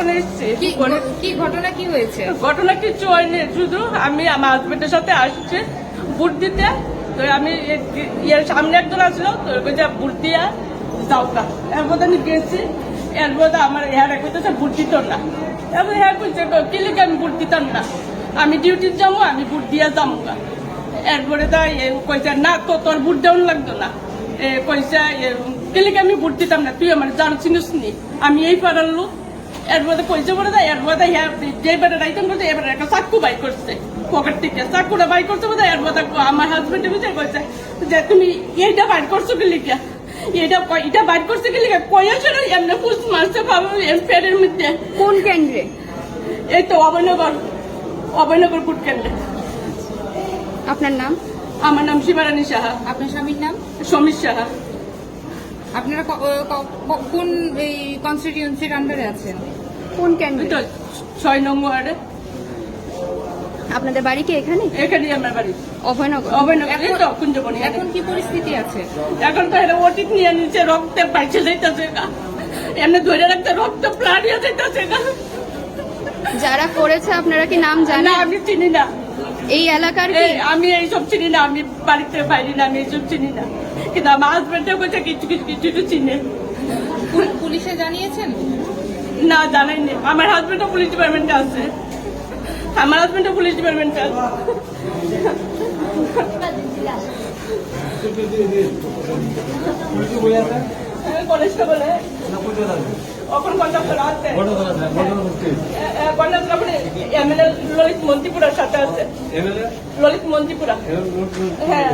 ওখানে এসছি। কি ঘটনা কি হয়েছে? ঘটনা কিছু হয়নি, শুধু আমি আমার হাজবেন্ডের সাথে আসছে ভোট দিতে। তো আমি ইয়ের সামনে একজন আসলো, তো ভোট দিয়া যাও কা। এর মধ্যে আমি গেছি, এর মধ্যে আমার হ্যাঁ কইতেছে ভোট দিত না। এবার হ্যাঁ কইছে কি লিখে আমি ভোট দিতাম না, আমি ডিউটি যাবো, আমি ভোট দিয়া যাবো গা। এরপরে তাই কইছে না তো তোর ভোট দেওয়ান লাগতো না, কইছে কি লিখে আমি ভোট দিতাম না, তুই আমার জান চিনিস নি, আমি এই পাড়ার লোক। এর মধ্যে কইছে বলে দেয়, এর মধ্যে যে বেটা রাইতাম করছে এবারে একটা চাকু বাই করছে পকেট থেকে, চাকুটা বাই করছে বোধ হয়। এর মধ্যে আমার হাজবেন্ডের বিচার কইছে যে তুমি এইটা বাইর করছো কি লিখে, এটা বাইর করছে কি লিখে, কয়েছে না এমনি পুষ মারছে পাবো পেটের মধ্যে। কোন কেন্দ্রে? এই তো অভয়নগর ভোট কেন্দ্রে। আপনার নাম? আমার নাম সীমারানী সাহা। আপনার স্বামীর নাম? সমীর সাহা। আপনারা কোন এই কনস্টিটিউয়েন্সির আন্ডারে আছেন? কোন কেন্দ্রে? 6 নং ওয়ার্ডে। আপনাদের বাড়ি কি এখানে? এখানেই আমার বাড়ি। অভয়নগর। এই তো কুঞ্জবনি। এখন কি পরিস্থিতি আছে? এখন তো এটা ওটিক নিয়ে নিচ্ছে, রক্তে পাইছে যাইতেছে, এমনি ধরে রাখতে রক্ত প্লাড়িয়ে যাইতেছে। যারা করেছে আপনারা কি নাম না জানেন? আমি চিনি না এই এলাকার কি? আমি এইসব চিনি না, আমি বাড়িতে বাইরে না, আমি এইসব চিনি না। কিন্তু আমার হাজবেন্ডের কাছে কিছু কিছু কিছু চিনে। পুলিশে জানিয়েছেন? না জানাইনি, আমার হাজবেন্ডও পুলিশ ডিপার্টমেন্টে আছে, আমার হাজবেন্ডও পুলিশ ডিপার্টমেন্টে আছে। কনস্টেবলে এখন কন্ডাক্টর আছে, কন্ডাক্টর এমএলএ ললিত মন্ত্রীপুরার সাথে আছে, ললিত মন্ত্রীপুরা। হ্যাঁ